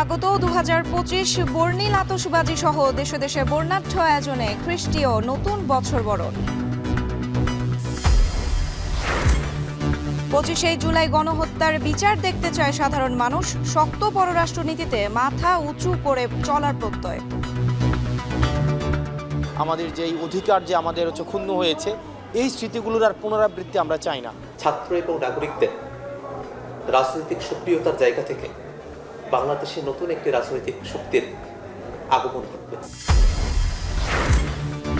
স্বাগত 2025 বর্ণিল আতশবাজি সহ দেশে দেশে বর্ণাঢ্য আয়োজনে খ্রিস্টীয় নতুন বছর বরণ। 25 জুলাই গণহত্যার বিচার দেখতে চায় সাধারণ মানুষ, শক্ত পররাষ্ট্রনীতিতে মাথা উঁচু করে চলার প্রত্যয়। আমাদের যে অধিকার যে আমাদের ক্ষুণ্ণ হয়েছে, এই স্মৃতিগুলোর আর পুনরাবৃত্তি আমরা চাই না। ছাত্র এবং নাগরিকদের রাজনৈতিক সক্রিয়তার জায়গা থেকে বাংলাদেশে নতুন একটি রাজনৈতিক শক্তির আগমন ঘটবে।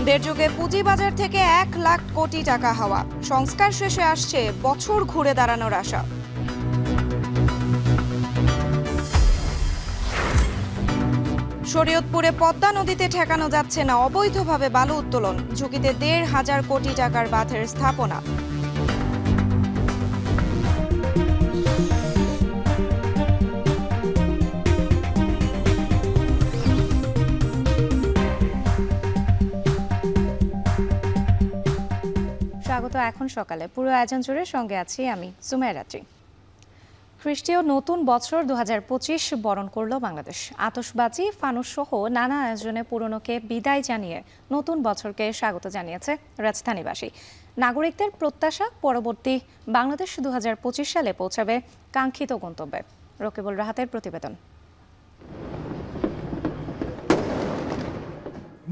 দেড় যুগে পুঁজিবাজার থেকে 1 লাখ কোটি টাকা হাওয়া, সংস্কার শেষে আসছে বছর ঘুরে দাঁড়ানোর আশা। শরীয়তপুরে পদ্মা নদীতে ঠেকানো যাচ্ছে না অবৈধভাবে বালু উত্তোলন, ঝুঁকিতে 1,500 কোটি টাকার বাঁধের স্থাপনা। স্বাগত এখন সকালে, পুরো আয়োজন জুড়ে সঙ্গে আছি আমি সুমাইয়া রাত্রি। খ্রিস্টীয় নতুন বছর 2025 বরণ করল বাংলাদেশ। আতশবাজি, ফানুস সহ নানা আয়োজনে পুরনোকে বিদায় জানিয়ে নতুন বছরকে স্বাগত জানিয়েছে রাজধানীবাসী। নাগরিকদের প্রত্যাশা, পরবর্তী বাংলাদেশ 2025 সালে পৌঁছাবে কাঙ্ক্ষিত গন্তব্যে। রকিবুল রাহাতের প্রতিবেদন।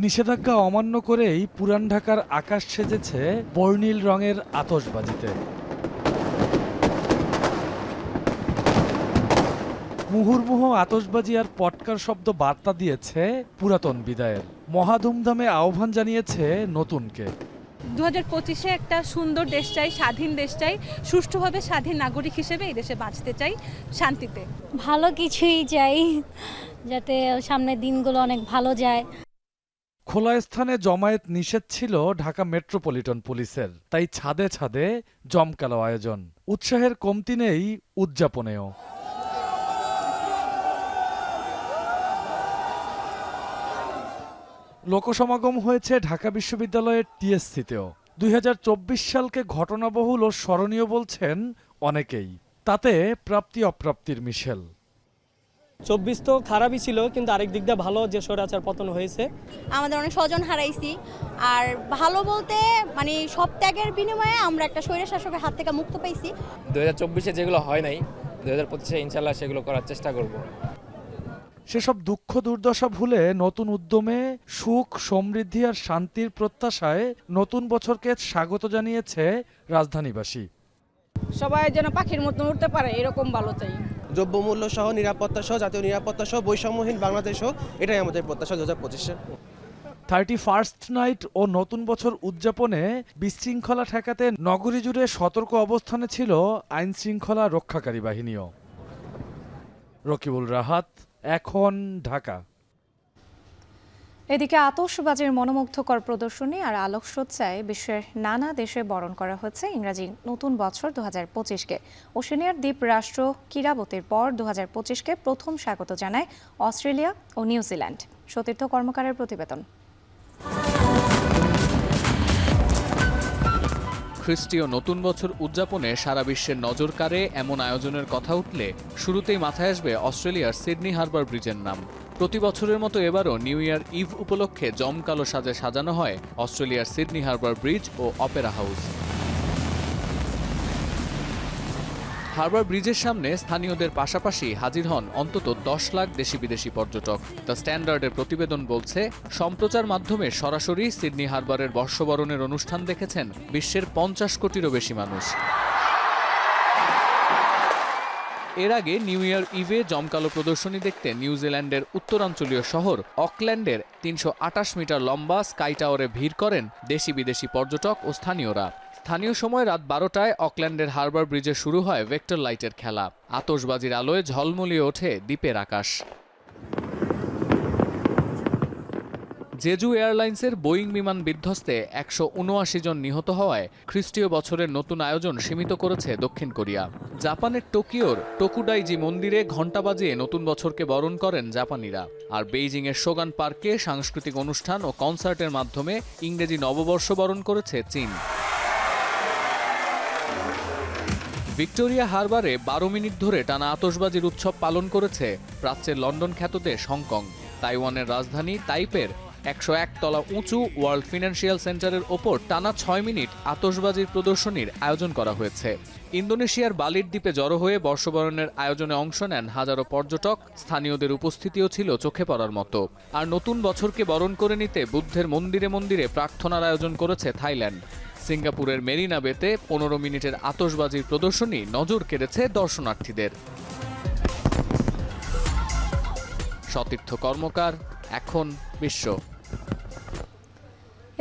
নিষেধাজ্ঞা অমান্য করেই পুরান ঢাকার আকাশ সেজেছে বর্ণিল রঙের আতশবাজিতে। মুহুর্মুহু আতশবাজি আর পটকার শব্দ বার্তা দিয়েছে পুরাতন বিদায়ের। মহাধুমধামে আহ্বান জানিয়েছে নতুনকে। 2025-এ একটা সুন্দর দেশ চাই, স্বাধীন দেশ চাই, সুষ্ঠুভাবে স্বাধীন নাগরিক হিসেবে এই দেশে বাঁচতে চাই শান্তিতে। ভালো কিছুই চাই, যাতে সামনের দিনগুলো অনেক ভালো যায়। খোলা স্থানে জমায়েত নিষেধ ছিল ঢাকা মেট্রোপলিটন পুলিশের, তাই ছাদে ছাদে জমকালো আয়োজন। উৎসাহের কমতি নেই উদযাপনেও। লোকসমাগম হয়েছে ঢাকা বিশ্ববিদ্যালয়ের টিএসসিতেও। 2024 সালকে ঘটনাবহুল ও স্মরণীয় বলছেন অনেকেই, তাতে প্রাপ্তি অপ্রাপ্তির মিশেল। 24 তো খারাপই ছিল, কিন্তু আরেক দিক দিয়ে ভালো যে স্বৈরাচার পতন হয়েছে। আমাদের অনেক স্বজন হারাইছি, আর ভালো বলতে মানে সব ত্যাগের বিনিময়ে আমরা একটা স্বৈর শাসকের হাত থেকে মুক্ত পাইছি। 2024-এ যেগুলো হয় নাই, 2025-এ ইনশাল্লাহ সেগুলো করার চেষ্টা করব। সেসব দুঃখ দুর্দশা ভুলে নতুন উদ্যমে সুখ, সমৃদ্ধি আর শান্তির প্রত্যাশায় নতুন বছরকে স্বাগত জানিয়েছে রাজধানীবাসী। সবাই যেন পাখির মতন উঠতে পারে, এরকম ভালো চাই। দ্রব্যমূল্য সহ, নিরাপত্তা সহ, জাতীয় নিরাপত্তা সহ, বৈষম্যহীন বাংলাদেশ হোক, এটাই আমাদের প্রত্যাশা 2025-এ। 31st নাইট ও নতুন বছর উদযাপনে বিশৃঙ্খলা ঠেকাতে নগরী জুড়ে সতর্ক অবস্থানে ছিল আইন শৃঙ্খলা রক্ষাকারী বাহিনীও। রকিবুল রাহাত, এখন ঢাকা। এদিকে আতশবাজির মনোমুগ্ধকর প্রদর্শনী আর আলোকসজ্জায় বিশ্বের নানা দেশে বরণ করা হচ্ছে ইংরাজি নতুন বছর 2025-কে। ওশেনিয়ার দ্বীপ রাষ্ট্র কিরাবতীর পর 2025-কে প্রথম স্বাগত জানায় অস্ট্রেলিয়া ও নিউজিল্যান্ড। সতীর্থ কর্মকারের প্রতিবেদন। খ্রিস্টীয় নতুন বছর উদযাপনে সারা বিশ্বের নজর কাড়ে এমন আয়োজনের কথা উঠলে শুরুতেই মাথায় আসবে অস্ট্রেলিয়ার সিডনি হারবার ব্রিজের নাম। প্রতি বছরের মতো এবারও নিউ ইয়ার ইভ উপলক্ষে জমকালো সাজে সাজানো হয় অস্ট্রেলিয়ার সিডনি হারবার ব্রিজ ও অপেরা হাউস। হারবার ব্রিজের সামনে স্থানীয়দের পাশাপাশি হাজির হন অন্তত 10 লাখ দেশি বিদেশি পর্যটক। দ্য স্ট্যান্ডার্ডের প্রতিবেদন বলছে, সম্প্রচার মাধ্যমে সরাসরি সিডনি হারবারের বর্ষবরণের অনুষ্ঠান দেখেছেন বিশ্বের 50 কোটিরও বেশি মানুষ। এর আগে নিউ ইয়ার ইভে জমকালো প্রদর্শনী দেখতে নিউজিল্যান্ডের উত্তরাঞ্চলীয় শহর অকল্যান্ডের 328 মিটার লম্বা স্কাই টাওয়ারে ভিড় করেন দেশি বিদেশি পর্যটক ও স্থানীয়রা। স্থানীয় সময় রাত 12টায় অকল্যান্ডের হারবার ব্রিজে শুরু হয় ভেক্টর লাইটের খেলা। আতশবাজির আলোয় ঝলমলিয়ে ওঠে দ্বীপের আকাশ। জেজু এয়ারলাইন্সের বোয়িং বিমান বিধ্বস্তে 179 জন নিহত হওয়ায় খ্রিস্টীয় বছরের নতুন আয়োজন সীমিত করেছে দক্ষিণ কোরিয়া। জাপানের টোকিওর টোকুডাইজি মন্দিরে ঘণ্টা বাজিয়ে নতুন বছরকে বরণ করেন জাপানিরা। আর বেইজিংয়ের শোগান পার্কে সাংস্কৃতিক অনুষ্ঠান ও কনসার্টের মাধ্যমে ইংরেজি নববর্ষ বরণ করেছে চীন। ভিক্টোরিয়া হারবারে 12 মিনিট ধরে টানা আতশবাজির উৎসব পালন করেছে প্রাচ্যের লন্ডন খ্যাত দেশ হংকং। তাইওয়ানের রাজধানী তাইপের 101 তলা উঁচু ওয়ার্ল্ড ফিনান্সিয়াল সেন্টারের ওপর টানা 6 মিনিট আতশবাজির প্রদর্শনীর আয়োজন করা হয়েছে। ইন্দোনেশিয়ার বালির দ্বীপে জড়ো হয়ে বর্ষবরণের আয়োজনে অংশ নেন হাজারো পর্যটক। স্থানীয়দের উপস্থিতিও ছিল চোখে পড়ার মতো। আর নতুন বছরকে বরণ করে নিতে বুদ্ধের মন্দিরে মন্দিরে প্রার্থনার আয়োজন করেছে থাইল্যান্ড। সিঙ্গাপুরের মেরিনা বেতে 15 মিনিটের আতশবাজির প্রদর্শনী নজর কেড়েছে দর্শনার্থীদের। সতীর্থ কর্মকার, এখন বিশ্ব।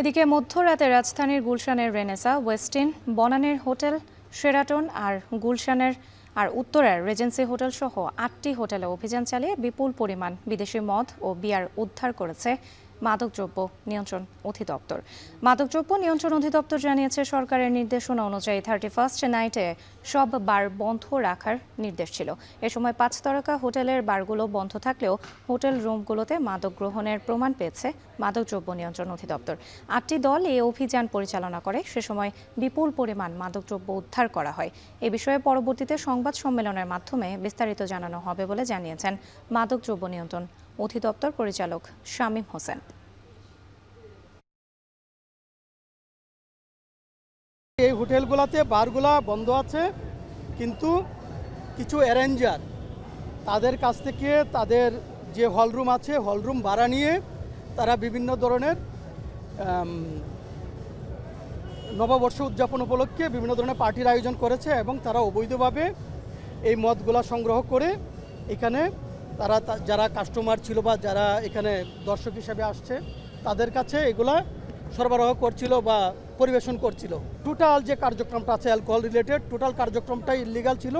এদিকে মধ্যরাতে রাজধানীর গুলশানের রেনেসা, ওয়েস্টিন, বনানীর হোটেল শেরাটন আর গুলশানের আর উত্তরের রেজেন্সি হোটেল সহ 8টি হোটেলে অভিযান চালিয়ে বিপুল পরিমাণ বিদেশি মদ ও বিয়ার উদ্ধার করেছে মাদকদ্রব্য নিয়ন্ত্রণ অধিদপ্তর। মাদকদ্রব্য নিয়ন্ত্রণ অধিদপ্তর জানিয়েছে, সরকারের নির্দেশনা অনুযায়ী 31st নাইটে সব বার বন্ধ রাখার নির্দেশ ছিল। এ সময় 5 তারকা হোটেলের বারগুলো বন্ধ থাকলেও হোটেল রুমগুলোতে মাদক গ্রহণের প্রমাণ পেয়েছে মাদকদ্রব্য নিয়ন্ত্রণ অধিদপ্তর। 8টি দল এই অভিযান পরিচালনা করে। সে সময় বিপুল পরিমাণ মাদকদ্রব্য উদ্ধার করা হয়। এ বিষয়ে পরবর্তীতে সংবাদ সম্মেলনের মাধ্যমে বিস্তারিত জানানো হবে বলে জানিয়েছেন মাদকদ্রব্য নিয়ন্ত্রণ অধিদপ্তর পরিচালক শামীম হোসেন। এই হোটেলগুলোতে বারগুলা বন্ধ আছে, কিন্তু কিছু অ্যারেঞ্জার তাদের কাছ থেকে তাদের যে হলরুম আছে হলরুম ভাড়া নিয়ে তারা বিভিন্ন ধরনের নববর্ষ উদযাপন উপলক্ষে বিভিন্ন ধরনের পার্টির আয়োজন করেছে এবং তারা অবৈধভাবে এই মদগুলা সংগ্রহ করে এখানে তারা যারা কাস্টমার ছিল বা যারা এখানে দর্শক হিসেবে আসছে তাদের কাছে এগুলা সরবরাহ করছিল বা পরিবেশন করছিল। টোটাল যে কার্যক্রমটা আছে অ্যালকোহল রিলেটেড, টোটাল কার্যক্রমটাই ইলিগাল ছিল,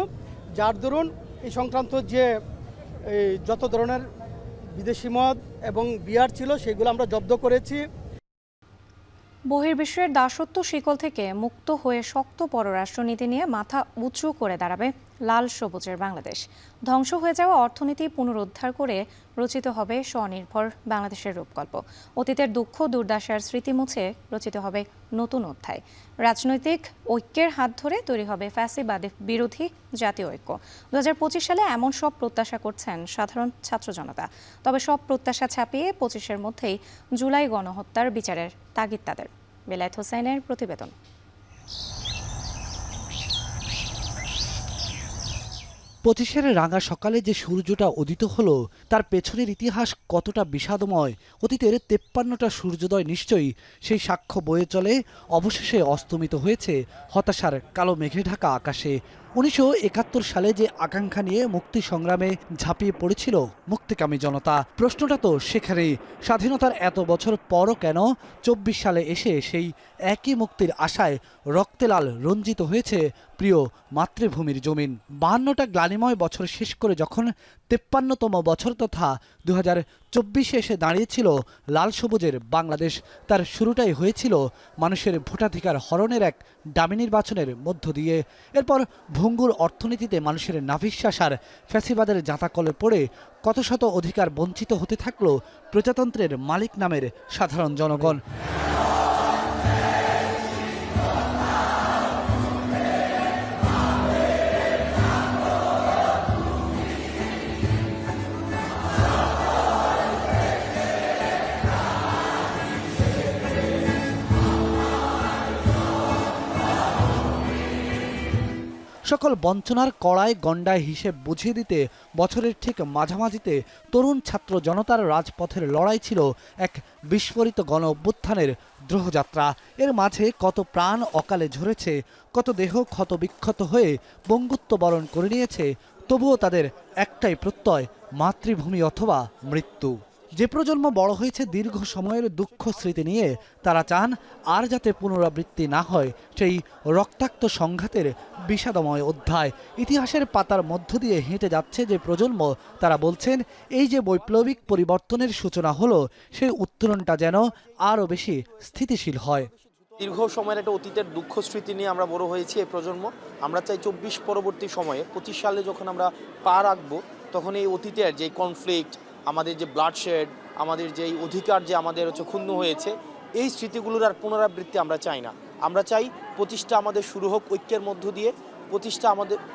যার দরুন এই সংক্রান্ত যে যত ধরনের বিদেশি মদ এবং বিয়ার ছিল সেগুলো আমরা জব্দ করেছি। বহির্বিশ্বের দাসত্ব শিকল থেকে মুক্ত হয়ে শক্ত পররাষ্ট্রনীতি নিয়ে মাথা উঁচু করে দাঁড়াবে লাল সবুজের বাংলাদেশ। ধ্বংস হয়ে যাওয়া অর্থনীতি পুনরুদ্ধার করে রচিত হবে স্বনির্ভর বাংলাদেশের রূপকল্প। অতীতের দুঃখ দুর্দশার স্মৃতি মুছে রচিত হবে নতুন অধ্যায়। রাজনৈতিক ঐক্যের হাত ধরে তৈরি হবে ফ্যাসিবাদ বিরোধী জাতীয় ঐক্য। 2025 সালে এমন সব প্রত্যাশা করছেন সাধারণ ছাত্র জনতা। তবে সব প্রত্যাশা ছাপিয়ে 25-এর মধ্যেই জুলাই গণহত্যার বিচারের তাগিদ তাদের। বেলায়েত হোসেনের প্রতিবেদন। 25-এর রাঙা সকালে যে সূর্যটা উদিত হলো তার পেছনের ইতিহাস কতটা বিষাদময়। অতীতের 53টা সূর্যোদয় নিশ্চয়ই সেই সাক্ষ্য বয়ে চলে। অবশেষে অস্তমিত হয়েছে হতাশার কালো মেঘে ঢাকা আকাশে। 1971 সালে যে আকাঙ্ক্ষা নিয়ে মুক্তি সংগ্রামে ঝাঁপিয়ে পড়েছিল মুক্তিকামী জনতা, প্রশ্নটা তো সেখানেই, স্বাধীনতার এত বছর পরও কেন 24 সালে এসে সেই একই মুক্তির আশায় রক্তে লাল রঞ্জিত হয়েছে প্রিয় মাতৃভূমির জমিন। 52টা গ্লানিময় বছর শেষ করে যখন 53তম বছর তথা 2024-এ এসে দাঁড়িয়েছিল লাল সবুজের বাংলাদেশ, তার শুরুটাই হয়েছিল মানুষের ভোটাধিকার হরণের এক ডামি নির্বাচনের মধ্য দিয়ে। এরপর ভঙ্গুর অর্থনীতিতে মানুষের নাভিশ্বাস আর ফ্যাসিবাদের জাঁতাকলে পড়ে কত শত অধিকার বঞ্চিত হতে থাকলো প্রজাতন্ত্রের মালিক নামের সাধারণ জনগণ। সকল বঞ্চনার কড়ায় গণ্ডায় হিসেব বুঝিয়ে দিতে বছরের ঠিক মাঝামাঝিতে তরুণ ছাত্র জনতার রাজপথের লড়াই ছিল এক বিস্ফোরিত গণ অভ্যুত্থানের দ্রোহযাত্রা। এর মাঝে কত প্রাণ অকালে ঝরেছে, কত দেহ ক্ষত বিক্ষত হয়ে বঙ্গুত্ব বরণ করে নিয়েছে। তবুও তাদের একটাই প্রত্যয়, মাতৃভূমি অথবা মৃত্যু। যে প্রজন্ম বড় হয়েছে দীর্ঘ সময়ের দুঃখ স্মৃতি নিয়ে, তারা চান আর যাতে পুনরাবৃত্তি না হয় সেই রক্তাক্ত সংঘাতের বিষাদময় অধ্যায়। ইতিহাসের পাতার মধ্য দিয়ে হেঁটে যাচ্ছে যে প্রজন্ম, তারা বলছেন এই যে বৈপ্লবিক পরিবর্তনের সূচনা হলো, সেই উত্তরণটা যেন আরও বেশি স্থিতিশীল হয়। দীর্ঘ সময়ের একটা অতীতের দুঃখ স্মৃতি নিয়ে আমরা বড় হয়েছি এই প্রজন্ম। আমরা চাই 24 পরবর্তী সময়ে 25 সালে যখন আমরা পা রাখবো, তখন এই অতীতের যে কনফ্লিক্ট, আমাদের যে ব্লাডশেড, আমাদের যে অধিকার যে আমাদের ক্ষুণ্ণ হয়েছে, এই স্মৃতিগুলোর আর পুনরাবৃত্তি আমরা চাই না। আমরা চাই 25টা আমাদের শুরু হোক ঐক্যের মধ্য দিয়ে, প্রতিষ্ঠা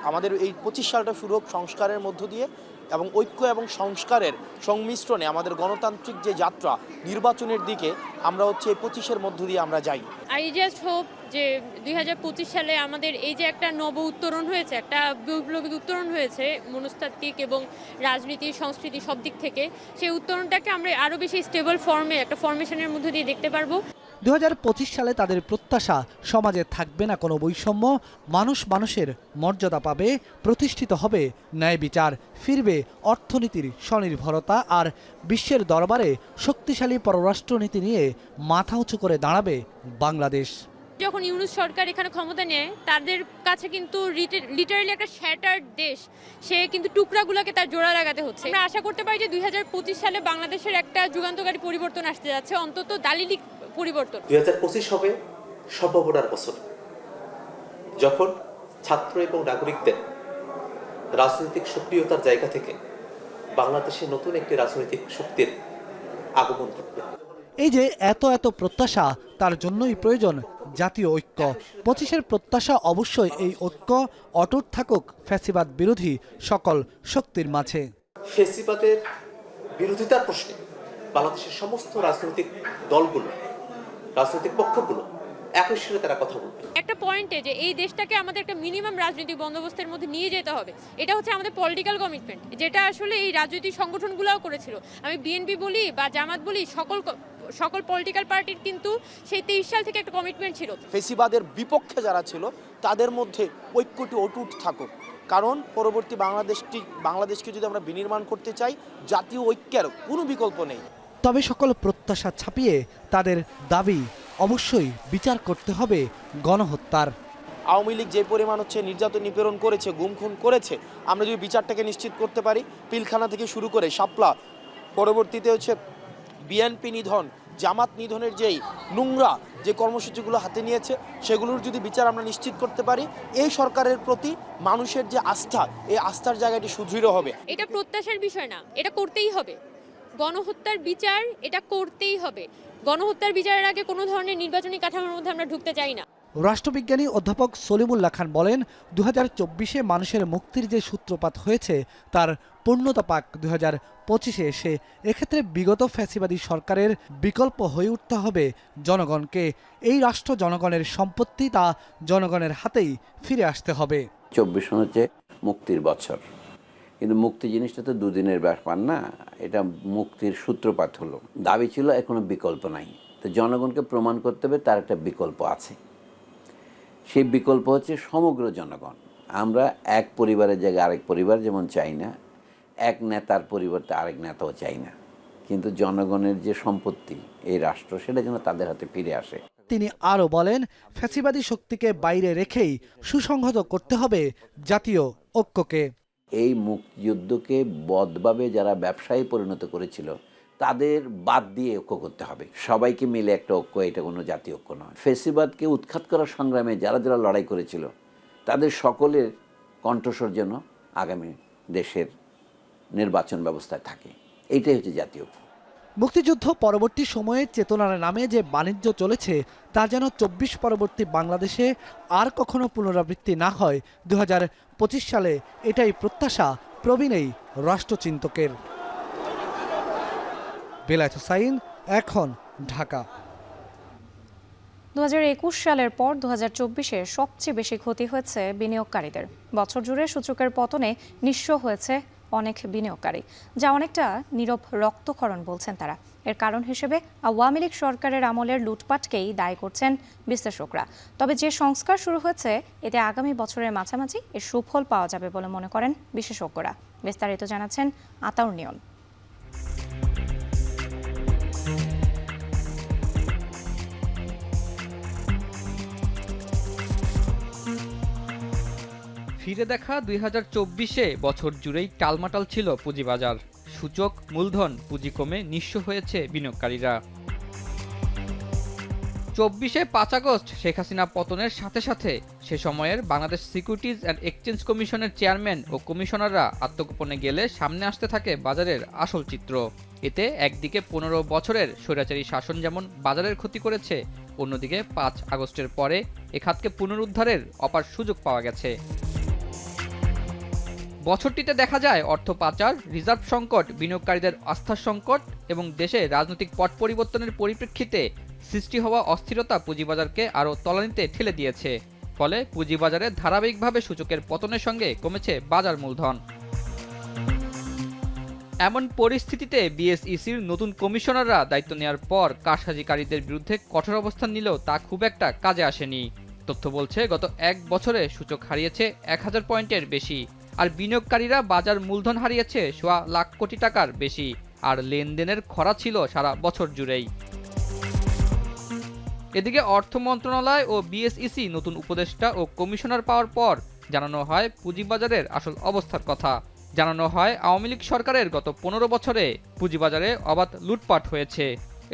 আমাদের এই 25 সালটা শুরু হোক সংস্কারের মধ্য দিয়ে এবং ঐক্য এবং সংস্কারের সংমিশ্রণে আমাদের গণতান্ত্রিক যে যাত্রা নির্বাচনের দিকে আমরা হচ্ছে এই 25-এর মধ্য দিয়ে আমরা যাই। আই জাস্ট হোপ যে 2025 সালে আমাদের এই যে একটা নব উত্তরণ হয়েছে, একটা বৈপ্লবিক উত্তরণ হয়েছে মনস্তাত্ত্বিক এবং রাজনীতি সংস্কৃতি সব দিক থেকে, সেই উত্তরণটাকে আমরা আরও বেশি স্টেবল ফর্মে একটা ফরমেশনের মধ্য দিয়ে দেখতে পারবো। 2025 সালে তাদের প্রত্যাশা সমাজে থাকবে না কোনো বৈষম্য, মানুষের মর্যাদা পাবে, প্রতিষ্ঠিত হবে ন্যায় বিচার, ফিরবে অর্থনীতির স্বনির্ভরতা, আর বিশ্বের দরবারে শক্তিশালী পররাষ্ট্রনীতি নিয়ে মাথা উঁচু করে দাঁড়াবে বাংলাদেশ। যখন ইউনূস সরকার এখানে ক্ষমতা নেয়, তাদের কাছে কিন্তু লিটারালি একটা শ্যাটার্ড দেশ, সে কিন্তু টুকরাগুলোকে তার জোড়া লাগাতে হচ্ছে। আমরা আশা করতে পারি যে 2025 সালে বাংলাদেশের একটা যুগান্তকারী পরিবর্তন আসতে যাচ্ছে, অন্তত দালিলিক পরিবর্তন। 2025 হবে সম্ভাবনার বছর, যখন ছাত্র এবং নাগরিকদের রাজনৈতিক সক্রিয়তার জায়গা থেকে বাংলাদেশে নতুন একটি রাজনৈতিক শক্তির আগমন ঘটবে। এই যে এত প্রত্যাশা, তার জন্যই প্রয়োজন জাতীয় ঐক্য। 25-এর প্রত্যাশা অবশ্যই এই ঐক্য অটুট থাকুক ফ্যাসিবাদ বিরোধী সকল শক্তির মাঝে। ফ্যাসিবাদের বিরোধিতার প্রশ্নে বাংলাদেশের সমস্ত রাজনৈতিক দলগুলো, রাজনৈতিক পক্ষগুলো একই সুরে তারা কথা বলবে। একটা পয়েন্টে যে এই দেশটাকে আমাদের একটা মিনিমাম রাজনৈতিক বন্দোবস্তের মধ্যে নিয়ে যেতে হবে, এটা হচ্ছে আমাদের পলিটিক্যাল কমিটমেন্ট, যেটা আসলে এই রাজনৈতিক সংগঠনগুলোও করেছিল। আমি বিএনপি বলি বা জামাত বলি, সকল পলিটিক্যাল পার্টির কিন্তু সেই 23 সাল থেকে একটা কমিটমেন্ট ছিল। ফেসিবাদের বিপক্ষে যারা ছিল তাদের মধ্যে ঐক্যটি অটুট থাকুক, কারণ পরবর্তী বাংলাদেশকে যদি আমরা বিনির্মাণ করতে চাই, জাতীয় ঐক্যের কোনো বিকল্প নেই। তবে সকল প্রত্যাশা ছাপিয়ে তাদের দাবি অবশ্যই বিচার করতে হবে গণহত্যার। আওয়ামী লীগ যে পরিমাণ হচ্ছে নির্যাতন নিপীড়ন করেছে, গুম খুন করেছে, আমরা যদি বিচারটাকে নিশ্চিত করতে পারি, পিলখানা থেকে শুরু করে শাপলা, পরবর্তীতে হচ্ছে বিএনপি নিধন, জামাত নিধনের যেই নোংরা যে কর্মসূচিগুলো হাতে নিয়েছে, সেগুলোর যদি বিচার আমরা নিশ্চিত করতে পারি, এই সরকারের প্রতি মানুষের যে আস্থা, এই আস্থার জায়গাটি সুদৃঢ় হবে। এটা প্রত্যাশার বিষয় না, এটা করতেই হবে। গণহত্যার বিচার এটা করতেই হবে। গণহত্যার বিচারের আগে কোনো ধরনের নির্বাচনী কাঠামোর মধ্যে আমরা ঢুকতে চাই না। রাষ্ট্রবিজ্ঞানী অধ্যাপক সলিমুল্লাহ খান বলেন, 2024-এ মানুষের মুক্তির যে সূত্রপাত হয়েছে তার পূর্ণতা পাক 2025-এ এসে। এক্ষেত্রে বিগত ফ্যাসিবাদী সরকারের বিকল্প হয়ে উঠতে হবে জনগণকে। এই রাষ্ট্র জনগণের সম্পত্তি, তা জনগণের হাতেই ফিরে আসতে হবে। 24 হচ্ছে মুক্তির বছর, কিন্তু মুক্তি জিনিসটা তো দুদিনের ব্যাপার না, এটা মুক্তির সূত্রপাত হলো। দাবি ছিল এর কোনো বিকল্প নাই, তো জনগণকে প্রমাণ করতে হবে তার একটা বিকল্প আছে। সেই বিকল্প হচ্ছে সমগ্র জনগণ। আমরা এক পরিবারের জায়গায় আরেক পরিবার যেমন চাই না, এক নেতার পরিবর্তে আরেক নেতাও চাই না, কিন্তু জনগণের যে সম্পত্তি এই রাষ্ট্র, সেটা যেন তাদের হাতে ফিরে আসে। তিনি আরও বলেন, ফ্যাসিবাদী শক্তিকে বাইরে রেখেই সুসংহত করতে হবে জাতীয় ঐক্যকে। এই মুক্তিযুদ্ধকে বদভাবে যারা ব্যবসায়ী পরিণত করেছিল, তাদের বাদ দিয়ে ঐক্য করতে হবে। সবাইকে মিলে একটা ঐক্য, এটা কোনো জাতীয় ঐক্য নয়। ফ্যাসিবাদকে উৎখাত করার সংগ্রামে যারা লড়াই করেছিল, তাদের সকলের কণ্ঠস্বর যেন আগামী দেশের নির্বাচন ব্যবস্থায় থাকে, এইটাই হচ্ছে জাতীয় ঐক্য। মুক্তিযুদ্ধ পরবর্তী সময়ে চেতনার নামে যে বাণিজ্য চলেছে, তা যেন 24 পরবর্তী বাংলাদেশে আর কখনো পুনরাবৃত্তি না হয়। 2025 সালে এটাই প্রত্যাশা প্রবীণ এই রাষ্ট্রচিন্তকের। বেলায়েত হোসাইন, এখন, ঢাকা। 2021 সালের পর 2024-এ সবচেয়ে বেশি ক্ষতি হয়েছে বিনিয়োগকারীদের। বছর জুড়ে সূচকের পতনে নিঃস্ব হয়েছে অনেক বিনিয়োগকারী, যা অনেকটা নীরব রক্তক্ষরণ বলছেন তারা। এর কারণ হিসেবে আওয়ামী লীগ সরকারের আমলের লুটপাটকেই দায়ী করছেন বিশ্লেষকরা। তবে যে সংস্কার শুরু হয়েছে, এতে আগামী বছরের মাঝামাঝি এর সুফল পাওয়া যাবে বলে মনে করেন বিশেষজ্ঞরা। বিস্তারিত জানাচ্ছেন আতাউর নিয়ন। ফিরে দেখা 2024-এ বছর জুড়েই টালমাটাল ছিল পুঁজিবাজার। সূচক, মূলধন, পুঁজি কমে নিঃস্ব হয়েছে বিনিয়োগকারীরা। 24-এ 5 আগস্ট শেখ হাসিনা পতনের সাথে সাথে সে সময়ের বাংলাদেশ সিকিউরিটিজ অ্যান্ড এক্সচেঞ্জ কমিশনের চেয়ারম্যান ও কমিশনাররা আত্মগোপনে গেলে সামনে আসতে থাকে বাজারের আসল চিত্র। এতে একদিকে 15 বছরের স্বৈরাচারী শাসন যেমন বাজারের ক্ষতি করেছে, অন্যদিকে 5 আগস্টের পরে এ খাতকে পুনরুদ্ধারের অপার সুযোগ পাওয়া গেছে। বছরটিতে দেখা যায় অর্থ পাচার, রিজার্ভ সংকট, বিনিয়োগকারীদের আস্থার সংকট এবং দেশে রাজনৈতিক পট পরিবর্তনের পরিপ্রেক্ষিতে সৃষ্টি হওয়া অস্থিরতা পুঁজিবাজারকে আরও তলানিতে ঠেলে দিয়েছে। ফলে পুঁজিবাজারে ধারাবাহিকভাবে সূচকের পতনের সঙ্গে কমেছে বাজার মূলধন। এমন পরিস্থিতিতে বিএসইসির নতুন কমিশনাররা দায়িত্ব নেওয়ার পর কারসাজিকারীদের বিরুদ্ধে কঠোর অবস্থান নিলেও তা খুব একটা কাজে আসেনি। তথ্য বলছে গত এক বছরে সূচক হারিয়েছে 1000 পয়েন্টের বেশি, আর বিনিয়োগকারীরা বাজার মূলধন হারিয়েছে সোয়া লাখ কোটি টাকার বেশি, আর লেনদেনের খরা ছিল সারা বছর জুড়েই। এদিকে অর্থ মন্ত্রণালয় ও বিএসইসি নতুন উপদেষ্টা ও কমিশনার পাওয়ার পর জানানো হয় পুঁজিবাজারের আসল অবস্থার কথা। জানানো হয় আওয়ামী লীগ সরকারের গত 15 বছরে পুঁজিবাজারে অবাধ লুটপাট হয়েছে।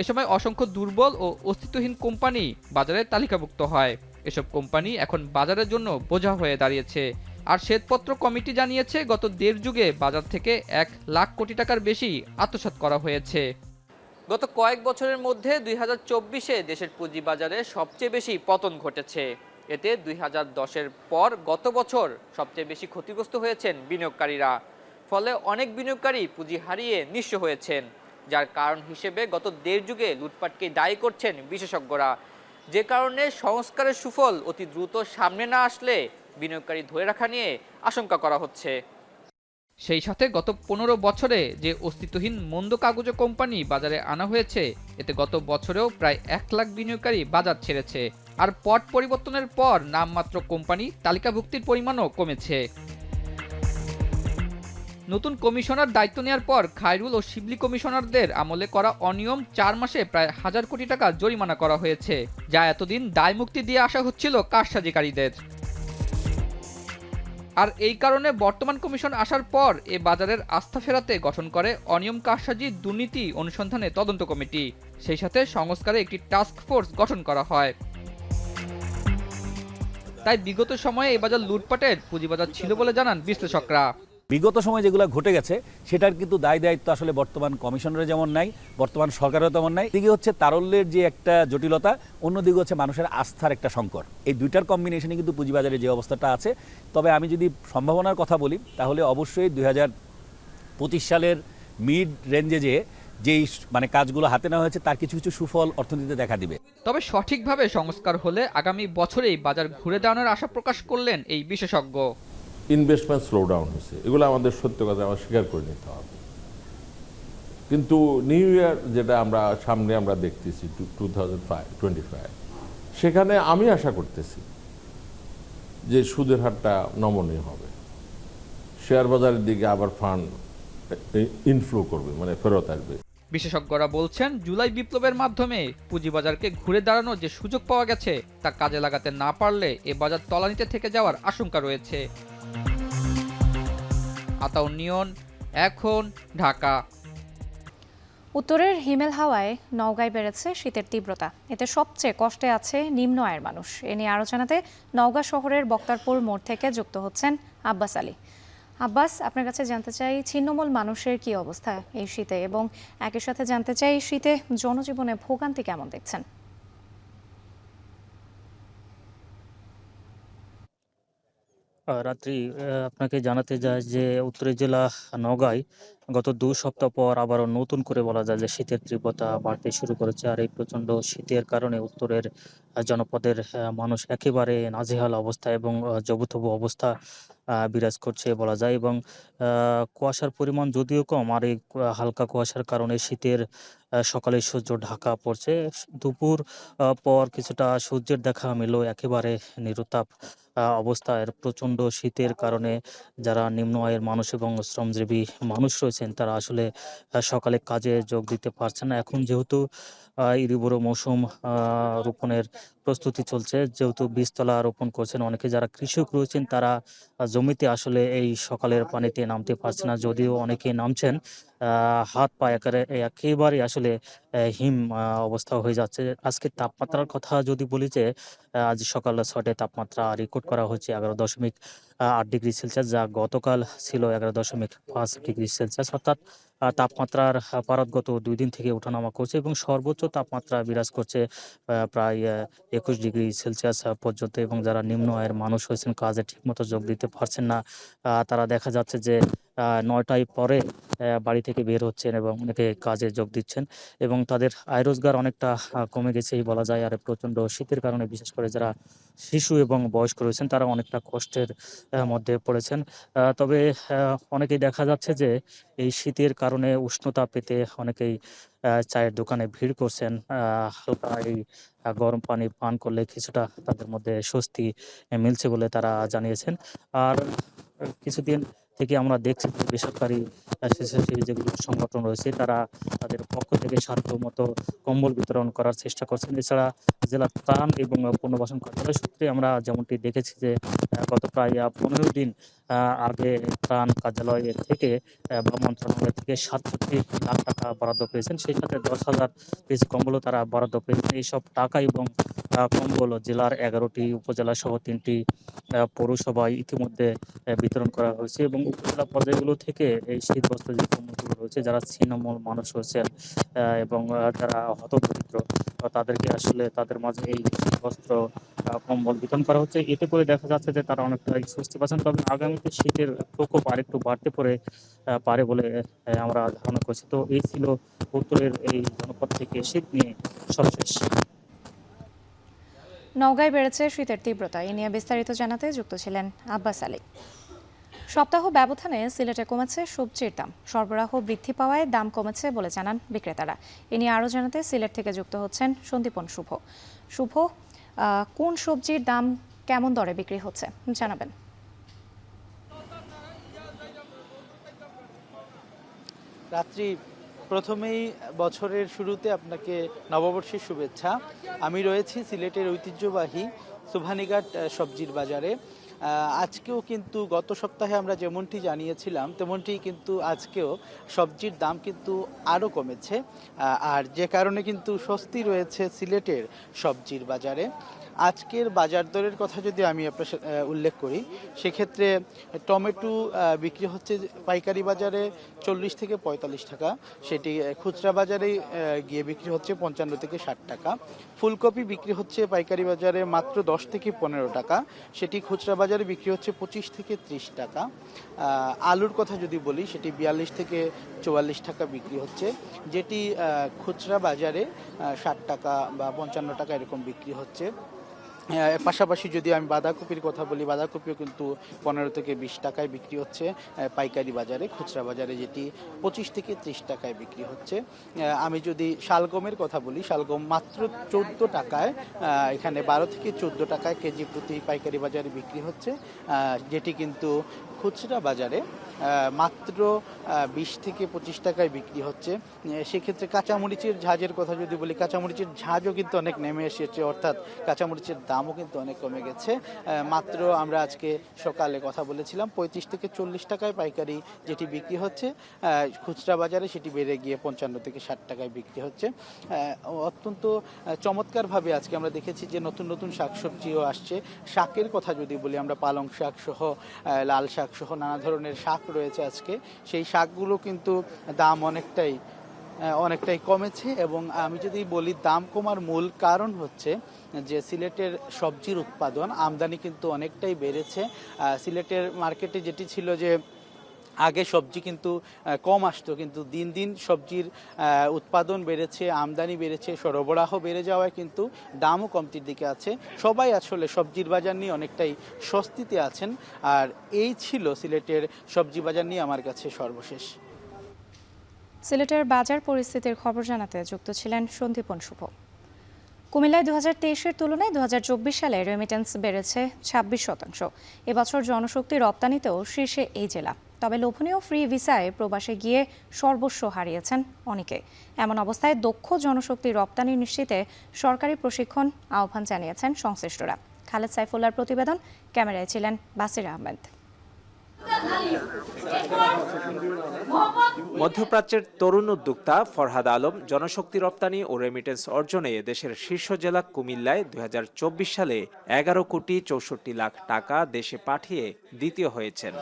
এ সময় অসংখ্য দুর্বল ও অস্তিত্বহীন কোম্পানি বাজারে তালিকাভুক্ত হয়। এসব কোম্পানি এখন বাজারের জন্য বোঝা হয়ে দাঁড়িয়েছে। আর শ্বেতপত্র কমিটি জানিয়েছে গত 1.5 যুগে বাজার থেকে 1 লাখ কোটি টাকার বেশি আত্মসাৎ করা হয়েছে। গত কয়েক বছরের মধ্যে 2024-এ দেশের পুঁজিবাজারে সবচেয়ে বেশি পতন ঘটেছে। এতে 2010-এর পর গত বছর সবচেয়ে বেশি ক্ষতিগ্রস্ত হয়েছেন বিনিয়োগকারীরা। ফলে অনেক বিনিয়োগকারী পুঁজি হারিয়ে নিঃস্ব হয়েছেন, যার কারণ হিসেবে গত 1.5 যুগে লুটপাটকে দায়ী করছেন বিশেষজ্ঞরা। যে কারণে সংস্কারের সুফল অতি দ্রুত সামনে না আসলে বিনিয়োগকারী ধরে রাখা নিয়ে আশঙ্কা করা হচ্ছে। সেই সাথে গত 15 বছরে যে অস্তিত্বহীন মন্দ কাগজে কোম্পানি বাজারে আনা হয়েছে, এতে গত বছরেও প্রায় 1 লাখ বিনিয়োগকারী বাজার ছেড়েছে। আর পট পরিবর্তনের পর নামমাত্র কোম্পানি তালিকাভুক্তির পরিমাণও কমেছে। নতুন কমিশনার দায়িত্ব নেওয়ার পর খায়রুল ও শিবলি কমিশনারদের আমলে করা অনিয়ম 4 মাসে প্রায় 1000 কোটি টাকা জরিমানা করা হয়েছে, যা এতদিন দায়মুক্তি দিয়ে আসা হচ্ছিল কারসাজিকারীদের। আর এই কারণে বর্তমান কমিশন আসার পর এ বাজারের আস্থা ফেরাতে গঠন করে অনিয়ম কারসাজি দুর্নীতি অনুসন্ধানে তদন্ত কমিটি। সেই সাথে সংস্কারে একটি টাস্ক ফোর্স গঠন করা হয়। তাই বিগত সময়ে এই বাজার লুটপাটের পুঁজিবাজার ছিল বলে জানান বিশ্লেষকরা। বিগত সময় যেগুলো ঘটে গেছে সেটার কিন্তু দায় দায়িত্ব আসলে বর্তমান কমিশনারের যেমন নাই, বর্তমান সরকারেরও তেমন নাই। দিকে হচ্ছে তারল্যের যে একটা জটিলতা, অন্যদিকে হচ্ছে মানুষের আস্থার একটা সংকট। এই দুইটার কম্বিনেশনে কিন্তু পুঁজিবাজারে যে অবস্থাটা আছে। তবে আমি যদি সম্ভাবনার কথা বলি তাহলে অবশ্যই 2025 সালের মিড রেঞ্জে যেই মানে কাজগুলো হাতে নেওয়া হয়েছে তার কিছু কিছু সুফল অর্থনীতিতে দেখা দিবে। তবে সঠিকভাবে সংস্কার হলে আগামী বছরেই বাজার ঘুরে দাঁড়ানোর আশা প্রকাশ করলেন এই বিশেষজ্ঞ। ইনভেস্টমেন্ট স্লো ডাউন হয়েছে, এগুলো আমাদের সত্য কথা আমরা স্বীকার করে নিতে হবে। কিন্তু নিউ ইয়ার যেটা আমরা সামনে আমরা দেখতেছি 2025, সেখানে আমি আশা করতেছি যে সুদের হারটা নমনীয় হবে, শেয়ার বাজারের দিকে আবার ফান্ড ইনফ্লো করবে, মানে ফেরত আসবে। বিশেষজ্ঞরা বলছেন জুলাই বিপ্লবের মাধ্যমে পুঁজিবাজারকে ঘুরে দাঁড়ানোর যে সুযোগ পাওয়া গেছে তা কাজে লাগাতে না পারলে এ বাজার তলানিতে থেকে যাওয়ার আশঙ্কা রয়েছে। আতাউর নিয়ন, এখন, ঢাকা। উত্তরের হিমেল হাওয়ায় নওগাঁয় বেড়েছে শীতের তীব্রতা। এতে সবচেয়ে কষ্টে আছে নিম্ন আয়ের মানুষ। এ নিয়ে আরও জানাতে নওগাঁ শহরের বক্তারপুর মোড় থেকে যুক্ত হচ্ছেন আব্বাস আলী। আব্বাস, আপনার কাছে জানতে চাই ছিন্নমূল মানুষের কি অবস্থা এই শীতে, এবং একই সাথে জানতে চাই শীতে জনজীবনে ভোগান্তি কেমন দেখছেন? রাত্রি আপনাকে জানাতে যায় যে উত্তরের জেলা নওগাঁয় গত 2 সপ্তাহ পর আবারও নতুন করে বলা যায় যে শীতের তীব্রতা বাড়তে শুরু করেছে। আর এই প্রচণ্ড শীতের কারণে উত্তরের জনপদের মানুষ একেবারে নাজেহাল অবস্থা এবং জবুথবু অবস্থা বিরাজ করছে বলা যায়। এবং কুয়াশার পরিমাণ যদিও কম, আর এই হালকা কুয়াশার কারণে শীতের সকালে সূর্য ঢাকা পড়ছে। দুপুর পর কিছুটা সূর্যের দেখা মিললেও একেবারে নিরুত্তাপ অবস্থায়। প্রচণ্ড শীতের কারণে যারা নিম্ন আয়ের মানুষ এবং শ্রমজীবী মানুষ রয়েছেন তারা আসলে সকালে কাজে যোগ দিতে পারছেন না। এখন যেহেতু ইরিবোরো মৌসুম রোপণের প্রস্তুতি চলছে, যেহেতু বীজতলা রোপণ করছেন অনেকে, যারা কৃষক রয়েছেন তারা জমিতে আসলে এই সকালের পানিতে নামতে পারছে না। যদিও অনেকে নামছেন, হাত পা একেবারে আসলে হিম অবস্থা হয়ে যাচ্ছে। আজকে তাপমাত্রার কথা যদি বলি যে আজ সকাল ৬টায় তাপমাত্রা রেকর্ড করা হয়েছে 11.8 ডিগ্রি সেলসিয়াস, যা গতকাল ছিল 11.5 ডিগ্রি সেলসিয়াস। অর্থাৎ তাপমাত্রার পারদ গত 2 দিন থেকে ওঠানামা করছে এবং সর্বোচ্চ তাপমাত্রা বিরাজ করছে প্রায় 21 ডিগ্রি সেলসিয়াস পর্যন্ত। এবং যারা নিম্ন আয়ের মানুষ হয়েছেন, কাজে ঠিকমতো যোগ দিতে পারছেন না, তারা দেখা যাচ্ছে যে ৯টায় পরে বাড়ি থেকে বের হচ্ছেন এবং অনেকে কাজে যোগ দিচ্ছেন এবং তাদের আয় রোজগার অনেকটা কমে গেছেই বলা যায়। আর প্রচণ্ড শীতের কারণে বিশেষ করে যারা শিশু এবং বয়স্ক রয়েছেন তারা অনেকটা কষ্টের মধ্যে পড়েছেন। তবে অনেকেই দেখা যাচ্ছে যে এই শীতের কারণে উষ্ণতা পেতে অনেকেই চায়ের দোকানে ভিড় করছেন। হালকা এই গরম পানি পান করলে কিছুটা তাদের মধ্যে স্বস্তি মিলছে বলে তারা জানিয়েছেন। আর কিছুদিন থেকে আমরা দেখছি যে বেসরকারি স্বেচ্ছাসেবী যেগুলো সংগঠন রয়েছে তারা তাদের পক্ষ থেকে সাধ্যমতো কম্বল বিতরণ করার চেষ্টা করছেন। এছাড়া জেলা ত্রাণ এবং পুনর্বাসন কার্যালয় সূত্রে আমরা যেমনটি দেখেছি যে গত প্রায় 15 দিন আগে ত্রাণ কার্যালয় থেকে বা মন্ত্রণালয় থেকে 67 লাখ টাকা বরাদ্দ পেয়েছেন। সেই সাথে 10,000 পিস কম্বলও তারা বরাদ্দ পেয়েছেন। এইসব টাকা এবং কম্বল জেলার 11টি উপজেলা সহ 3টি পৌরসভায় ইতিমধ্যে বিতরণ করা হয়েছে এবং উপজেলা পর্যায়গুলো থেকে এই শীতবস্ত্র যে কম্বলগুলো রয়েছে, যারা ছিন্নমূল মানুষ রয়েছেন এবং যারা হতদরিদ্র তাদেরকে আসলে তাদের মাঝে এই শীতবস্ত্র কম্বল বিতরণ করা হচ্ছে। এতে করে দেখা যাচ্ছে যে তারা অনেকটা স্বস্তি পাচ্ছেন। তবে আগামীতে শীতের প্রকোপ আরেকটু বাড়তে পারে বলে আমরা ধারণা করছি। তো এই ছিল উত্তরের এই জনপদ থেকে শীত নিয়ে সর্বশেষ। নওগাঁয় বেড়েছে শীতের তীব্রতা, এ নিয়ে বিস্তারিত জানাতে যুক্ত ছিলেন আব্বাস আলী। সপ্তাহ ব্যবধানে সিলেটে কমেছে সবজির দাম, সরবরাহ বৃদ্ধি পাওয়ায় দাম কমেছে বলে জানান বিক্রেতারা। এ নিয়ে আরও জানাতে সিলেট থেকে যুক্ত হচ্ছেন সন্দীপন শুভ। শুভ, কোন সবজির দাম কেমন দরে বিক্রি হচ্ছে জানাবেন। রাত্রি, প্রথমেই বছরের শুরুতে আপনাকে নববর্ষের শুভেচ্ছা। আমি রয়েছি সিলেটের ঐতিহ্যবাহী সুবহানীঘাট সবজির বাজারে। আজকেও কিন্তু গত সপ্তাহে আমরা যেমনটি জানিয়েছিলাম তেমনটি কিন্তু আজকেও সবজির দাম কিন্তু আরও কমেছে, আর যে কারণে কিন্তু স্বস্তি রয়েছে সিলেটের সবজির বাজারে। আজকের বাজার দরের কথা যদি আমি আপনার উল্লেখ করি, সেক্ষেত্রে টমেটো বিক্রি হচ্ছে পাইকারি বাজারে 40 থেকে 45 টাকা, সেটি খুচরা বাজারে গিয়ে বিক্রি হচ্ছে 55 থেকে 60 টাকা। ফুলকপি বিক্রি হচ্ছে পাইকারি বাজারে মাত্র 10 থেকে 15 টাকা, সেটি খুচরা বাজারে বিক্রি হচ্ছে 25 থেকে 30 টাকা। আলুর কথা যদি বলি, সেটি 42 থেকে 44 টাকা বিক্রি হচ্ছে, যেটি খুচরা বাজারে 60 টাকা বা 55 টাকা এরকম বিক্রি হচ্ছে। পাশাপাশি যদি আমি বাঁধাকপির কথা বলি, বাঁধাকপিও কিন্তু 15 থেকে 20 টাকায় বিক্রি হচ্ছে পাইকারি বাজারে, খুচরা বাজারে যেটি 25 থেকে 30 টাকায় বিক্রি হচ্ছে। আমি যদি শালগমের কথা বলি, শালগম মাত্র 14 টাকায়, এখানে 12 থেকে 14 টাকায় কেজি প্রতি পাইকারি বাজারে বিক্রি হচ্ছে, যেটি কিন্তু খুচরা বাজারে মাত্র 20 থেকে 25 টাকায় বিক্রি হচ্ছে। সেক্ষেত্রে কাঁচামরিচের ঝাঁজের কথা যদি বলি, কাঁচামরিচের ঝাঁজও কিন্তু অনেক নেমে এসেছে, অর্থাৎ কাঁচামরিচের দামও কিন্তু অনেক কমে গেছে। মাত্র আমরা আজকে সকালে কথা বলেছিলাম 35 থেকে 40 টাকায় পাইকারি যেটি বিক্রি হচ্ছে, খুচরা বাজারে সেটি বেড়ে গিয়ে 55 থেকে 60 টাকায় বিক্রি হচ্ছে। অত্যন্ত চমৎকারভাবে আজকে আমরা দেখেছি যে নতুন নতুন শাকসবজিও আসছে। শাকের কথা যদি বলি, আমরা পালং শাক সহ, লাল শাক সহ নানা ধরনের শাক রয়েছে আজকে, সেই শাকগুলো কিন্তু দাম অনেকটাই কমেছে। এবং আমি যদি বলি দাম কমার মূল কারণ হচ্ছে যে সিলেটের সবজির উৎপাদন, আমদানি কিন্তু অনেকটাই বেড়েছে। সিলেটের মার্কেটে যেটি ছিল যে আগে সবজি কিন্তু কম আসতো, কিন্তু দিন দিন সবজির উৎপাদন বেড়েছে, আমদানি বেড়েছে, সরবরাহ বেড়ে যাওয়ায় কিন্তু দামও কমতির দিকে আছে। সবাই আসলে সবজির বাজার নিয়ে অনেকটাই স্বস্তিতে আছেন। আর এই ছিল সিলেটের সবজি বাজার নিয়ে আমার কাছে সর্বশেষ। সিলেটের বাজার পরিস্থিতির খবর জানাতে যুক্ত ছিলেন সন্দীপন শুভ। কুমিল্লায় 2023-এর তুলনায় 2024 সালে রেমিটেন্স বেড়েছে 26%। এবছর জনশক্তি রপ্তানিতেও শীর্ষে এই জেলা। তবে লোভনীয় ফ্রি ভিসায় প্রবাসে গিয়ে সর্বস্ব হারিয়েছেন অনেকে। এমন অবস্থায় দক্ষ জনশক্তি রপ্তানি নিশ্চিতে সরকারি প্রশিক্ষণ আহ্বান জানিয়েছেন সংশ্লিষ্টরা। খালেদ সাইফুল্লাহর প্রতিবেদন, ক্যামেরায় ছিলেন বাসির আহমেদ। মধ্যপ্রাচ্যের তরুণ উদ্যোক্তা ফরহাদ আলম জনশক্তি রপ্তানি ও রেমিটেন্স অর্জনে দেশের শীর্ষ জেলা কুমিল্লায় 2024 সালে 11,64,00,000 টাকা দেশে পাঠিয়ে দ্বিতীয় হয়েছেন।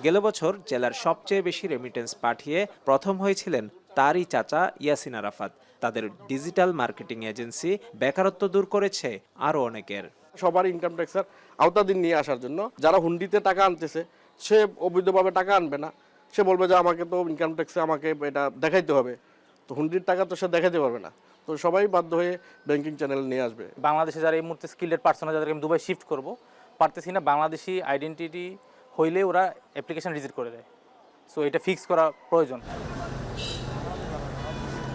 গেল বছর জেলার সবচেয়ে বেশি রেমিটেন্স পাঠিয়ে প্রথম হয়েছিলেন তারই চাচা ইয়াসিন আরাফাত। তাদের ডিজিটাল মার্কেটিং এজেন্সি বেকারত্ব দূর করেছে আরও অনেকের। সবার ইনকাম ট্যাক্সের আওতাধীন নিয়ে আসার জন্য যারা হুন্ডিতে টাকা আনতেছে সে অবৈধভাবে টাকা আনবে না, সে বলবে যে আমাকে তো ইনকাম ট্যাক্সে আমাকে এটা দেখাইতে হবে, তো হুন্ডির টাকা তো সে দেখাতে পারবে না, তো সবাই বাধ্য হয়ে ব্যাংকিং চ্যানেল নিয়ে আসবে। বাংলাদেশে যারা এই মুহূর্তে স্কিল্ডেড পার্সন যাদেরকে আমি দুবাই শিফট করবো পারতেছি না, বাংলাদেশি আইডেন্টিটি হইলে ওরা অ্যাপ্লিকেশন রিজেক্ট করে দেয়, সো এটা ফিক্স করা প্রয়োজন।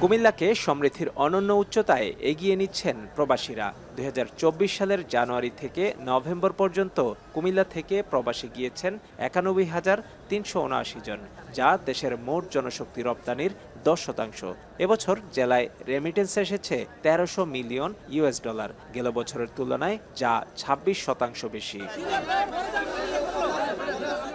কুমিল্লাকে সমৃদ্ধির অনন্য উচ্চতায় এগিয়ে নিচ্ছেন প্রবাসীরা। 2024 সালের জানুয়ারি থেকে নভেম্বর পর্যন্ত কুমিল্লা থেকে প্রবাসী গিয়েছেন 91,379 জন, যা দেশের মোট জনশক্তি রপ্তানির 10%। এবছর জেলায় রেমিটেন্স এসেছে 1300 মিলিয়ন $। গেল বছরের তুলনায় যা 26% বেশি।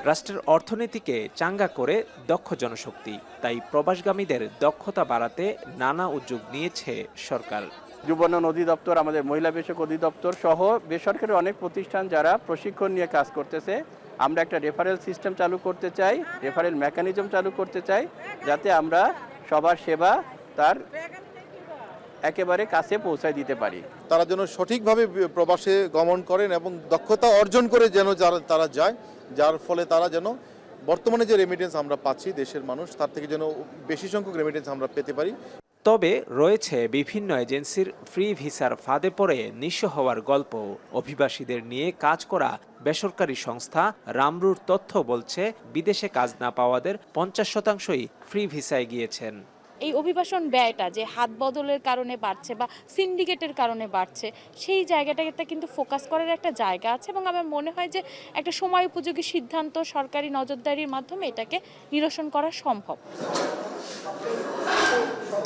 রাষ্ট্রের অর্থনীতিকে চাঙ্গা করে দক্ষ জনশক্তি, তাই প্রবাসগামীদের দক্ষতা বাড়াতে নানা উদ্যোগ নিয়েছে সরকার। যুবোন্নয়ন অধিদপ্তর, আমাদের মহিলা বিষয়ক অধিদপ্তর সহ বেসরকারি অনেক প্রতিষ্ঠান যারা প্রশিক্ষণ নিয়ে কাজ করতেছে, আমরা একটা রেফারেল সিস্টেম চালু করতে চাই, রেফারেল মেকানিজম চালু করতে চাই, যাতে আমরা সবার সেবা তার একেবারে কাছে পৌঁছায় দিতে পারি। তারা যেন সঠিকভাবে প্রবাসে গমন করেন এবং দক্ষতা অর্জন করে যেন তারা যায়, যার ফলে তারা যেন বর্তমানে যে রেমিটেন্স আমরা পাচ্ছি দেশের মানুষ, তার থেকে যেন বেশি সংখ্যক রেমিটেন্স আমরা পেতে পারি। তবে রয়েছে বিভিন্ন এজেন্সির ফ্রি ভিসার ফাঁদে পড়ে নিঃস্ব হওয়ার গল্প। অভিবাসীদের নিয়ে কাজ করা বেসরকারি সংস্থা রামরুর তথ্য বলছে, বিদেশে কাজ না পাওয়াদের 50%ই ফ্রি ভিসায় গিয়েছেন। এই অভিবাসন ব্যয়টা যে হাত বদলের কারণে বাড়ছে বা সিন্ডিকেটের কারণে বাড়ছে, সেই জায়গাটাতে কিন্তু ফোকাস করার একটা জায়গা আছে এবং আমার মনে হয় যে একটা সময় উপযোগী সিদ্ধান্ত, সরকারি নজরদারির মাধ্যমে এটাকে নিরসন করা সম্ভব।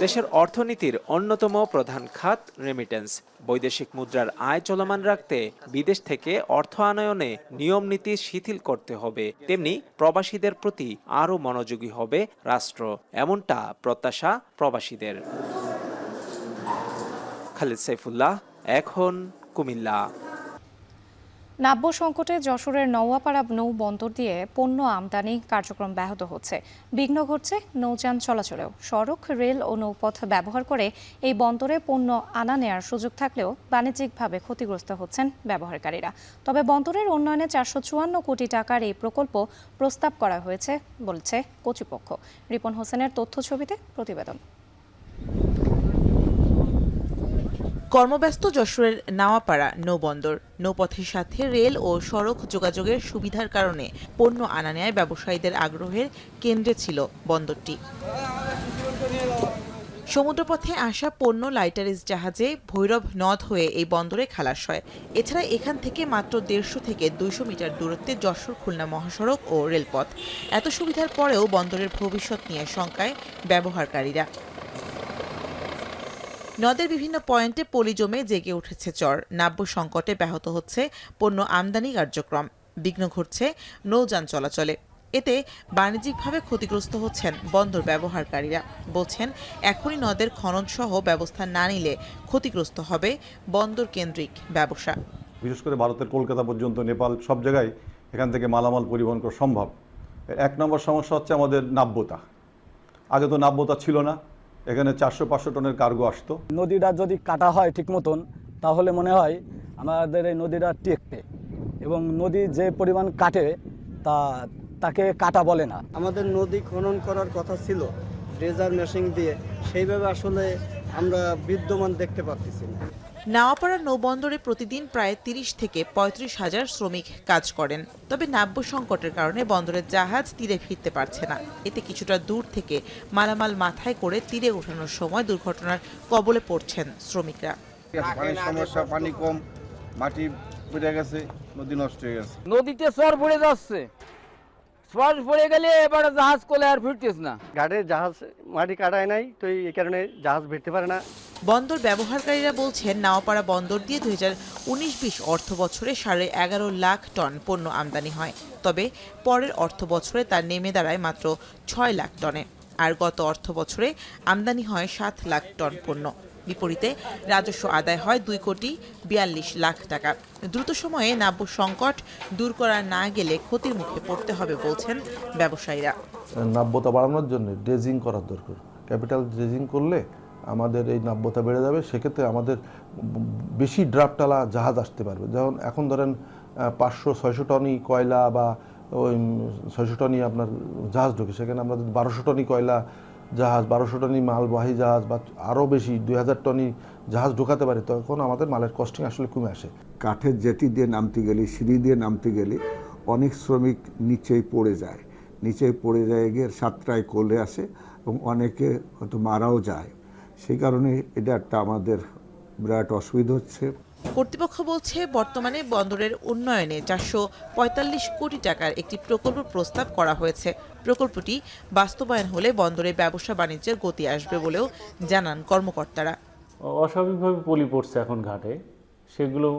দেশের অর্থনীতির অন্যতম প্রধান খাত রেমিটেন্স। বৈদেশিক মুদ্রার আয় চলমান রাখতে বিদেশ থেকে অর্থ আনয়নে নিয়ম নীতি শিথিল করতে হবে, তেমনি প্রবাসীদের প্রতি আরও মনোযোগী হবে রাষ্ট্র, এমনটা প্রত্যাশা প্রবাসীদের। খালিদ সাইফুল্লাহ, এখন কুমিল্লা। নাব্য সংকটে যশোরের নওয়াপাড়া নৌ বন্দর দিয়ে পণ্য আমদানি কার্যক্রম ব্যাহত হচ্ছে, বিঘ্ন ঘটছে নৌযান চলাচলেও। সড়ক, রেল ও নৌপথ ব্যবহার করে এই বন্দরে পণ্য আনা নেয়ার সুযোগ থাকলেও বাণিজ্যিকভাবে ক্ষতিগ্রস্ত হচ্ছেন ব্যবহারকারীরা। তবে বন্দরের উন্নয়নে 454 কোটি টাকার এই প্রকল্প প্রস্তাব করা হয়েছে বলছে কর্তৃপক্ষ। রিপন হোসেনের তথ্য ছবিতে প্রতিবেদন। কর্মব্যস্ত যশোরের নাওয়াপাড়া নৌবন্দর। নৌপথের সাথে রেল ও সড়ক যোগাযোগের সুবিধার কারণে পণ্য আনা নেয় ব্যবসায়ীদের আগ্রহের কেন্দ্রে ছিল বন্দরটি। সমুদ্রপথে আসা পণ্য লাইটারিজ জাহাজে ভৈরব নদ হয়ে এই বন্দরে খালাস হয়। এছাড়া এখান থেকে মাত্র 150 থেকে 200 মিটার দূরত্বে যশোর খুলনা মহাসড়ক ও রেলপথ। এত সুবিধার পরেও বন্দরের ভবিষ্যৎ নিয়ে শঙ্কায় ব্যবহারকারীরা। নদের বিভিন্ন পয়েন্টে পলি জমে জেগে উঠেছে চর। নাব্য সংকটে ব্যাহত হচ্ছে পণ্য আমদানি কার্যক্রম, বিঘ্ন ঘটছে নৌযান চলাচলে। এতে বাণিজ্যিকভাবে ক্ষতিগ্রস্ত হচ্ছেন বন্দর ব্যবহারকারীরা। বলছেন, এখনই নদের খনন সহ ব্যবস্থা না নিলে ক্ষতিগ্রস্ত হবে বন্দর কেন্দ্রিক ব্যবসা। বিশেষ করে ভারতের কলকাতা পর্যন্ত, নেপাল, সব জায়গায় এখান থেকে মালামাল পরিবহন করা সম্ভব। 1 নম্বর সমস্যা হচ্ছে আমাদের নাব্যতা। আগে তো নাব্যতা ছিল না, এখানে 400-500 টনের কার্গো আসতো। নদীটা যদি কাটা হয় ঠিক মতন, তাহলে মনে হয় আমাদের এই নদীটা টেকবে, এবং নদী যে পরিমাণ কাটে তাকে কাটা বলে না। আমাদের নদী খনন করার কথা ছিল ড্রেজার মেশিন দিয়ে, সেইভাবে আসলে আমরা বিদ্যমান দেখতে পাচ্ছি না। নাওয়াপাড়া নৌবন্দরে প্রতিদিন প্রায় 30 থেকে 35 হাজার শ্রমিক কাজ করেন। তবে নাব্য সংকটের কারণে বন্দরের জাহাজ তীরে ফিরতে পারছে না। এতে কিছুটা দূর থেকে মালামাল মাথায় করে তীরে ওঠানোর সময় দুর্ঘটনার কবলে পড়ছেন শ্রমিকরা। পানির সমস্যা, পানি কম, মাটি পড়ে গেছে, নদী নষ্ট হয়ে গেছে। নদীতে চর পড়ে যাচ্ছে, স্পট পড়ে গেলে এবার জাহাজ কোলে আর ফিরতেছ না। ঘাটে জাহাজ মাটি কাটায় নাই, তো এই কারণে জাহাজ ভিড়তে পারে না। বন্দর ব্যবহারকারীরা বলছেন নাওয়াপাড়া বন্দর দিয়ে 2019-20 অর্থ বছরে 11.5 লাখ টন পণ্য আমদানি হয়, তবে পরের অর্থ বছরে তা নেমে দাঁড়ায় মাত্র 6 লাখ টনে। আর গত অর্থ বছরে আমদানি হয় 7 লাখ টন পণ্য। বিপরীতে রাজস্ব আদায় হয় 2.42 লাখ টাকা। দ্রুত সময়ে নাব্য সংকট দূর করা না গেলে ক্ষতির মুখে পড়তে হবে বলছেন ব্যবসায়ীরা। নাব্যতা বাড়ানোর জন্য ড্রেজিং করার দরকার। ক্যাপিটাল ড্রেজিং করলে আমাদের এই নাব্যতা বেড়ে যাবে, সেক্ষেত্রে আমাদের বেশি ড্রাফটালা জাহাজ আসতে পারবে। যেমন এখন ধরেন 500-600 টনই কয়লা বা ওই 600 টনই আপনার জাহাজ ঢোকে, সেখানে আমরা 1200 টনই কয়লা জাহাজ, 1200 টনই মালবাহী জাহাজ বা আরও বেশি 2000 টনই জাহাজ ঢোকাতে পারে, তখন আমাদের মালের কস্টিং আসলে কমে আসে। কাঠের জেটি দিয়ে নামতে গেলে, সিঁড়ি দিয়ে নামতে গেলে অনেক শ্রমিক নিচেই পড়ে যায়, গিয়ে সাতটায় কোলে আসে এবং অনেকে হয়তো মারাও যায়। সেই কারণে এটা একটা আমাদের বিরাট অসুবিধা হচ্ছে। কর্তৃপক্ষ বলছে বর্তমানে বন্দরের উন্নয়নে 445 কোটি টাকার একটি প্রকল্প প্রস্তাব করা হয়েছে। প্রকল্পটি বাস্তবায়ন হলে বন্দরে ব্যবসা বাণিজ্যের গতি আসবে বলেও জানান কর্মকর্তারা। অস্বাভাবিকভাবে পলি পড়ছে এখন ঘাটে, সেগুলো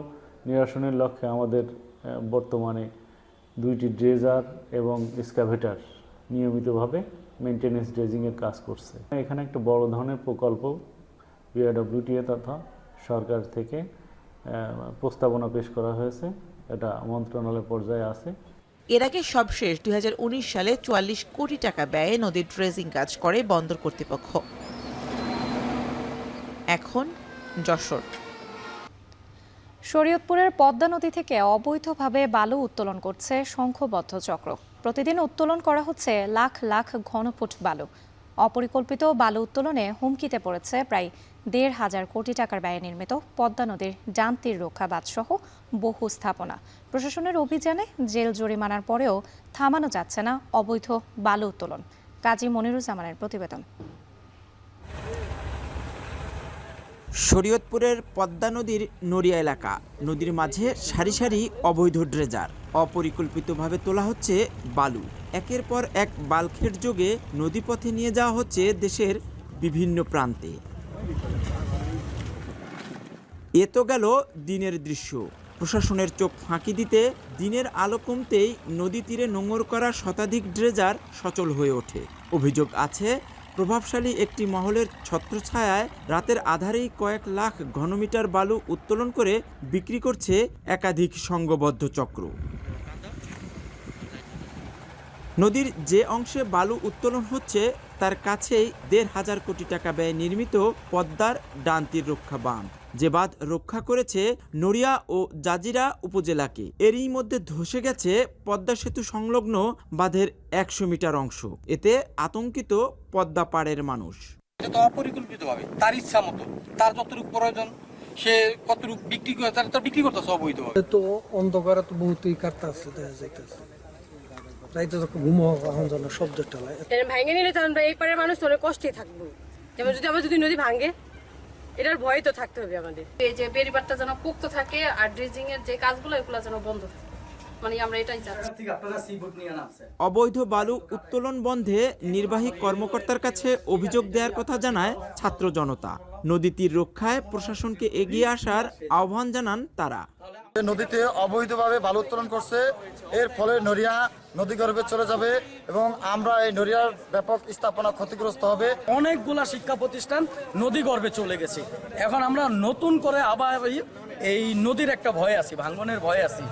নিরসনের লক্ষ্যে আমাদের বর্তমানে 2টি ড্রেজার এবং এক্সকাভেটর নিয়মিতভাবে মেনটেন্যান্স ড্রেজিংয়ের কাজ করছে। এখানে একটা বড় ধরনের প্রকল্প বিআরডব্লিউটিএ তথা সরকার থেকে প্রস্তাবনা পেশ করা হয়েছে, এটা মন্ত্রণালয় পর্যায়ে আছে। এর আগে সবশেষ 2019 সালে 44 কোটি টাকা ব্যয়ে নদীর ড্রেজিং কাজ করে বন্দর কর্তৃপক্ষ। এখন যশোর। শরীয়তপুরের পদ্মা নদী থেকে অবৈধভাবে বালু উত্তোলন করছে সংঘবদ্ধ চক্র। প্রতিদিন উত্তোলন করা হচ্ছে লাখ লাখ ঘনফুট বালু। অপরিকল্পিত বালু উত্তোলনে হুমকিতে পড়েছে প্রায় 1.5 কোটি টাকার ব্যয়ে নির্মিত পদ্মা নদীর ডানতীর রক্ষা বাঁধ সহ বহু স্থাপনা। প্রশাসনের অভিযানে জেল জরিমানার পরেও থামানো যাচ্ছে না অবৈধ বালু উত্তোলন। কাজী মনিরুজ্জামানের প্রতিবেদন। শরীয়তপুরের পদ্মা নদীর নড়িয়া এলাকা, নদীর মাঝে সারি সারি অবৈধ ড্রেজার। অপরিকল্পিতভাবে তোলা হচ্ছে বালু। একের পর এক বাল্কের যোগে নদীপথে নিয়ে যাওয়া হচ্ছে দেশের বিভিন্ন প্রান্তে। এ তো গেল দিনের দৃশ্য। প্রশাসনের চোখ ফাঁকি দিতে দিনের আলো কমতেই নদী তীরে নোঙর করা শতাধিক ড্রেজার সচল হয়ে ওঠে। অভিযোগ আছে প্রভাবশালী একটি মহলের ছত্রছায়ায় রাতের আধারেই কয়েক লাখ ঘনমিটার বালু উত্তোলন করে বিক্রি করছে একাধিক সংঘবদ্ধ চক্র। নদীর যে অংশে বালু উত্তোলন হচ্ছে তার কাছেই 1.5 কোটি টাকা ব্যয়ে নির্মিত পদ্মার ডানতীর রক্ষা বাঁধ, যে বাঁধ রক্ষা করেছে নড়িয়া ও জাজিরা উপজেলাকে। এরই মধ্যে ধসে গেছে পদ্মা সেতু সংলগ্ন বাঁধের 100 মিটার অংশ। এতে আতঙ্কিত পদ্মা পাড়ের মানুষ। এটা তো অপরিকল্পিতভাবে তার ইচ্ছা মতো, তার যতটুকু প্রয়োজন সে কতটুকু বিক্রি করে, তার বিক্রি করতেছে অবৈধভাবে। তো অন্ধকারে তো বহুতই কাটতে আছে, দেখা যাইতেছে রাইতে তো ঘুমো এখন যেন শব্দটা ভাঙে নিলে তো আমরা এই পারের মানুষ অনেক কষ্টেই থাকবো। যেমন যদি নদী ভাঙে, এটার ভয় তো থাকতে হবে আমাদের। এই যে বেড়িবাঁধটা যেন পোক্ত থাকে আর ড্রেজিং এর যে কাজগুলো এগুলো যেন বন্ধ থাকে, মানে আমরা এটাই চাচ্ছি। অবৈধ বালু উত্তোলন বন্ধে নির্বাহী কর্মকর্তার কাছে অভিযোগ দেওয়ার কথা জানায় ছাত্র জনতা। নদী তীর রক্ষায় প্রশাসনকে এগিয়ে আসার আহ্বান জানান তারা। নদীতে অবৈধভাবে বালু উত্তোলন করছে, এর ফলে নড়িয়া নদীগর্ভে চলে যাবে এবং আমরা এই নড়িয়ার ব্যাপক স্থাপনা ক্ষতিগ্রস্ত হবে। অনেকগুলা শিক্ষা প্রতিষ্ঠান নদীগর্ভে চলে গেছে, এখন আমরা নতুন করে আবার এই নদীর একটা ভয় আছি, ভাঙনের ভয় আছি।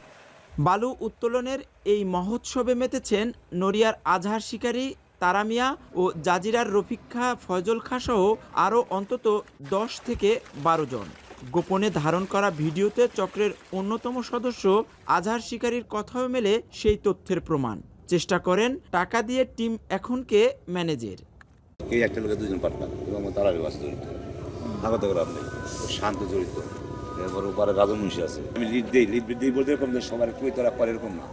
বালু উত্তোলনের এই মহোৎসবে মেতেছেন নড়িয়ার আজহার শিকারী তারা মিয়া ও জাজিরার রফিক খা, ফয়জল খা সহ আরও অন্তত 10 থেকে 12 জন। গোপনে ধারণ করা ভিডিওতে চক্রের অন্যতম সদস্য আজহার শিকারীর কথাও মেলে সেই তথ্যের প্রমাণ। চেষ্টা করেন টাকা দিয়ে টিম এখনকে ম্যানেজের। এই একটা লোকের 2 জন পার্টনার এবং তারা জড়িত, আগত করে আপনি শান্ত জড়িত, এরপর উপরে রাজমুন্সি আছে। আমি লিড দিই বলতে এরকম যে সবার কই তোরা করে এরকম না,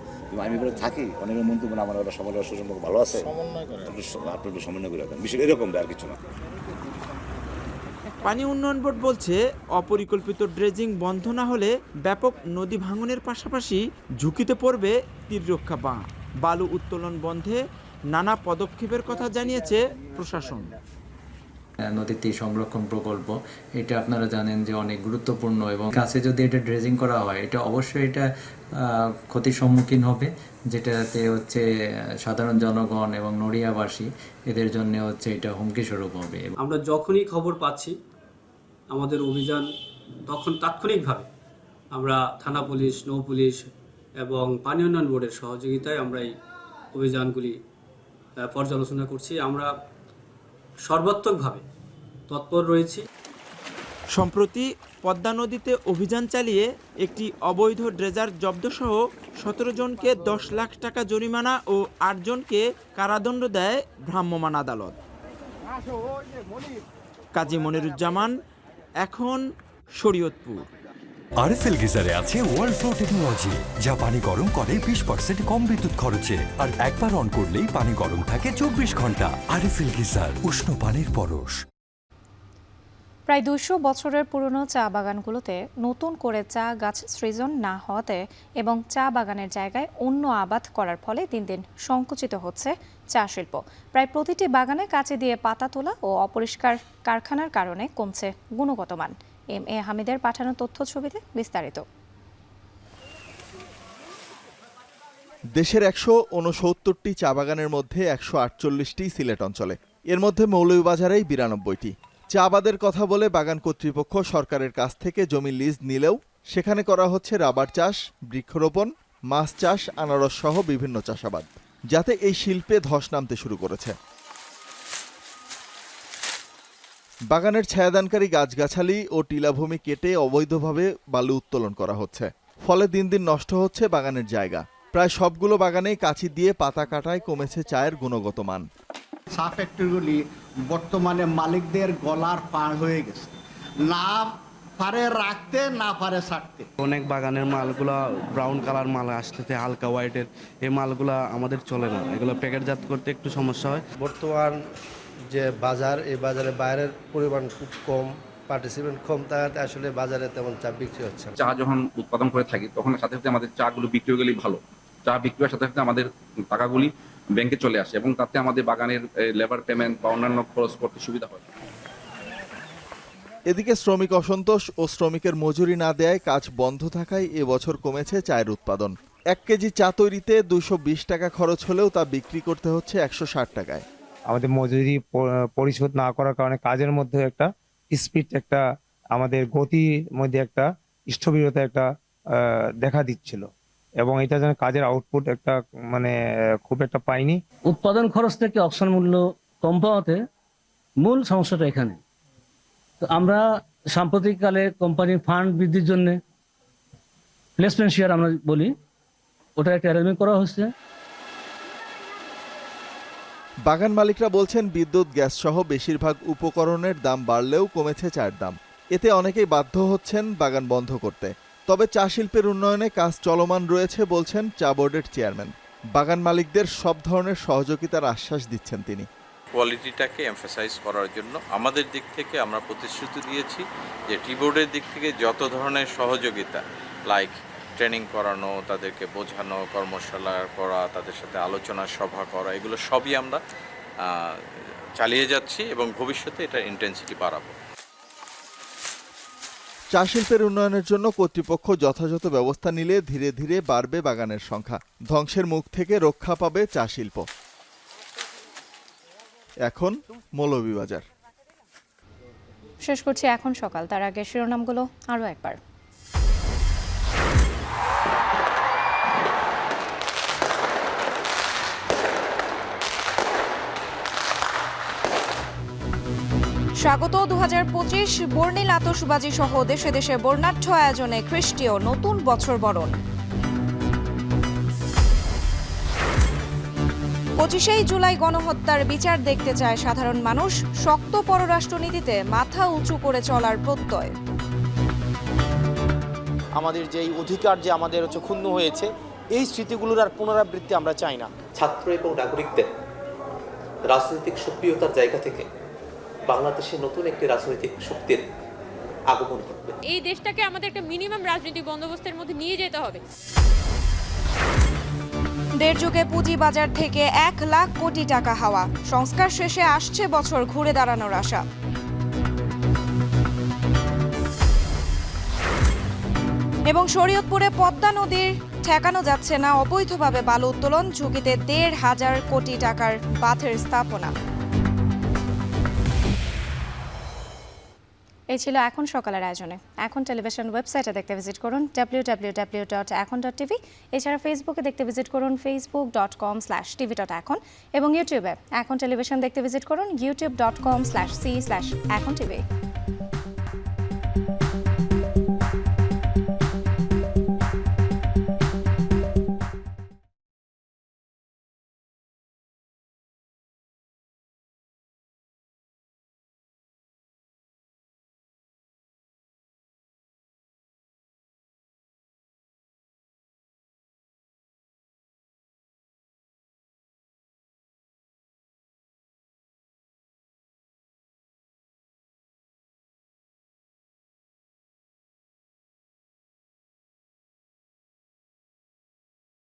আমি বলে থাকি অনেকের মন্তব্য আমার ওরা সবার সুসম্পর্ক ভালো আছে, আপনি একটু সমন্বয় করে রাখেন, বিষয় এরকম আর কিছু না। পানি উন্নয়ন বোর্ড বলছে অপরিকল্পিত ড্রেজিং বন্ধ না হলে ব্যাপক নদী ভাঙনের পাশাপাশি ঝুঁকিতে পড়বে তীর রক্ষা বাঁধ। বালু উত্তোলন বন্ধে নানা পদক্ষেপের কথা জানিয়েছে প্রশাসন। নদী তীর সংরক্ষণ প্রকল্প এটা আপনারা জানেন যে অনেক গুরুত্বপূর্ণ, এবং কাছে যদি এটা ড্রেজিং করা হয় এটা অবশ্যই এটা ক্ষতির সম্মুখীন হবে, যেটাতে হচ্ছে সাধারণ জনগণ এবং নড়িয়াবাসী এদের জন্য হচ্ছে এটা হুমকি স্বরূপ হবে। আমরা যখনই খবর পাচ্ছি আমাদের অভিযান তখন তাৎক্ষণিকভাবে আমরা থানা পুলিশ, নৌ পুলিশ এবং পানি উন্নয়ন বোর্ডের সহযোগিতায় আমরা এই অভিযানগুলি পর্যালোচনা করছি। আমরা সর্বাত্মকভাবে তৎপর রয়েছি। সম্প্রতি পদ্মা নদীতে অভিযান চালিয়ে একটি অবৈধ ড্রেজার জব্দসহ 17 জনকে 10 লাখ টাকা জরিমানা ও 8 জনকে কারাদণ্ড দেয় ভ্রাম্যমাণ আদালত। কাজী মনিরুজ্জামান, এখন শরীয়তপুর। আরএফএল গিজারে আছে ওয়ার্ল্ড ফ্লো টেকনোলজি, যা পানি গরম করে 20% কম বিদ্যুৎ খরচে, আর একবার অন করলেই পানি গরম থাকে 24 ঘন্টা। আরএফএল গিজার, উষ্ণ পানির পরশ। প্রায় 200 বছরের পুরনো চা বাগানগুলোতে নতুন করে চা গাছ সৃজন না হওয়াতে এবং চা বাগানের জায়গায় অন্য আবাদ করার ফলে দিন দিন সংকুচিত হচ্ছে চা শিল্প। প্রায় প্রতিটি বাগানে কাঁচি দিয়ে পাতা তোলা ও অপরিষ্কার কারখানার কারণে কমছে গুণগত মান। এম এ হামিদের পাঠানো তথ্য ছবিতে বিস্তারিত। দেশের 169টি চা বাগানের মধ্যে 148টি সিলেট অঞ্চলে, এর মধ্যে মৌলভীবাজারেই 92টি। চা আবাদের কথা বলে বাগান কর্তৃপক্ষ সরকারের কাছ থেকে জমি লিজ নিলেও সেখানে করা হচ্ছে রাবার চাষ, বৃক্ষরোপণ, মাছ চাষ, আনারস সহ বিভিন্ন চাষাবাদ, যাতে এই শিল্পে ধস নামতে শুরু করেছে। বাগানের ছায়াদানকারী গাছগাছালি ও টিলাভূমি কেটে অবৈধভাবে বালু উত্তোলন করা হচ্ছে, ফলে দিন দিন নষ্ট হচ্ছে বাগানের জায়গা। প্রায় সবগুলো বাগানেই কাঁচি দিয়ে পাতা কাটায় কমেছে চায়ের গুণগত মান। চা ফ্যাক্টরিগুলি বর্তমানে মালিকদের গলার পার হয়ে গেছে, না পারে রাখতে না পারে ছাড়তে। অনেক বাগানের মালগুলা ব্রাউন কালার মাল আসতেছে, হালকা হোয়াইটের, এই মালগুলা আমাদের চলে না, এগুলো প্যাকেটজাত করতে একটু সমস্যা হয়। বর্তমান যে বাজার, এই বাজারে বাইরের পরিমাণ খুব কম, পার্টিসিপেন্ট কম, তাতে আসলে বাজারে তেমন চা বিক্রি হচ্ছে না। চা যখন উৎপাদন করে থাকি তখন সাথে সাথে আমাদের চাগুলো বিক্রি হয়ে গেলেই ভালো, চা বিক্রি হওয়ার সাথে সাথে আমাদের টাকাগুলি ব্যাংকে চলে আসে এবং তাতে আমাদের বাগানের লেবার পেমেন্ট বা অন্যান্য খরচ করতে সুবিধা হয়। এদিকে শ্রমিক অসন্তোষ ও শ্রমিকের মজুরি না দেয়ায় কাজ বন্ধ থাকায় এবছর কমেছে চায়ের উৎপাদন। 1 কেজি চা তৈরিতে 220 টাকা খরচ হলেও তা বিক্রি করতে হচ্ছে 160 টাকায়। আমাদের মজুরি পরিশোধ না করার কারণে কাজের মধ্যে একটা স্পিড, একটা আমাদের গতির মধ্যে একটা স্থবিরতা একটা দেখা দিচ্ছিল, এবং এটা যেন কাজের আউটপুট একটা মানে খুব একটা পাইনি। উৎপাদন খরচ থেকে অকশন মূল্য কম পাওয়াতে মূল সমস্যাটা এখানে। তো আমরা সাম্প্রতিককালে কোম্পানির ফান্ড বৃদ্ধির জন্য প্লেসমেন্ট শেয়ার আমরা বলি, ওটা একটা অ্যারেঞ্জমেন্ট করা হচ্ছে। বাগান মালিকরা বলছেন বিদ্যুৎ, গ্যাস সহ বেশিরভাগ উপকরণের দাম বাড়লেও কমেছে চায়ের দাম। এতে অনেকেই বাধ্য হচ্ছেন বাগান বন্ধ করতে। তবে চা শিল্পের উন্নয়নে কাজ চলমান রয়েছে বলছেন চা বোর্ডের চেয়ারম্যান। বাগান মালিকদের সব ধরনের সহযোগিতার আশ্বাস দিচ্ছেন তিনি। কোয়ালিটিটাকে এমফাসাইজ করার জন্য আমাদের দিক থেকে আমরা প্রতিশ্রুতি দিয়েছি যে টি বোর্ডের দিক থেকে যত ধরনের সহযোগিতা, লাইক ট্রেনিং করানো, তাদেরকে বোঝানো, কর্মশালা করা, তাদের সাথে আলোচনা সভা করা, এগুলো সবই আমরা চালিয়ে যাচ্ছি এবং ভবিষ্যতে এটার ইন্টেন্সিটি বাড়াবো। চা শিল্পের উন্নয়নের জন্য কর্তৃপক্ষ যথাযথ ব্যবস্থা নিলে ধীরে ধীরে বাড়বে বাগানের সংখ্যা, ধ্বংসের মুখ থেকে রক্ষা পাবে চা শিল্প। এখন মৌলভীবাজার। শেষ করছি এখন সকাল, তার আগে শিরোনামগুলো আরও একবার। স্বাগত 2025 বর্ণিল আতশবাজি সহ দেশে দেশে বর্ণাঢ্য আয়োজনে খ্রিস্টীয় নতুন বছর বরণ। 25 জুলাই গণহত্যার বিচার দেখতে চায় সাধারণ মানুষ, শক্ত পররাষ্ট্রনীতিতে মাথা উঁচু করে চলার প্রত্যয়। আমাদের যেই অধিকার যে আমাদের ক্ষুণ্ণ হয়েছে, এই স্মৃতিগুলোর আর পুনরাবৃত্তি আমরা চাই না। ছাত্র এবং নাগরিকদের রাজনৈতিক সক্রিয়তার জায়গা থেকে বাংলাদেশে নতুন একটি রাজনৈতিক শক্তির আগমন ঘটবে। এই দেশটাকে আমাদের একটা মিনিমাম রাজনৈতিক বন্দোবস্তের মধ্যে নিয়ে যেতে হবে। দেড় যুগে পুঁজিবাজার থেকে 1 লাখ কোটি টাকা হাওয়া, সংস্কার শেষে আসছে বছর ঘুরে দাঁড়ানোর আশা। এবং শরীয়তপুরে পদ্মা নদীর ঠেকানো যাচ্ছে না অবৈধভাবে বালু উত্তোলন, ঝুঁকিতে 1,500 কোটি টাকার বাঁধের স্থাপনা। এই ছিল এখন সকালের আয়োজনে। এখন টেলিভিশন ওয়েবসাইটে দেখতে ভিজিট করুন www.ekon.tv। এছাড়া ফেসবুকে দেখতে ভিজিট করুন facebook.com/tv.ekon এবং ইউটিউবে এখন টেলিভিশন দেখতে ভিজিট করুন youtube.com/c/ekontv।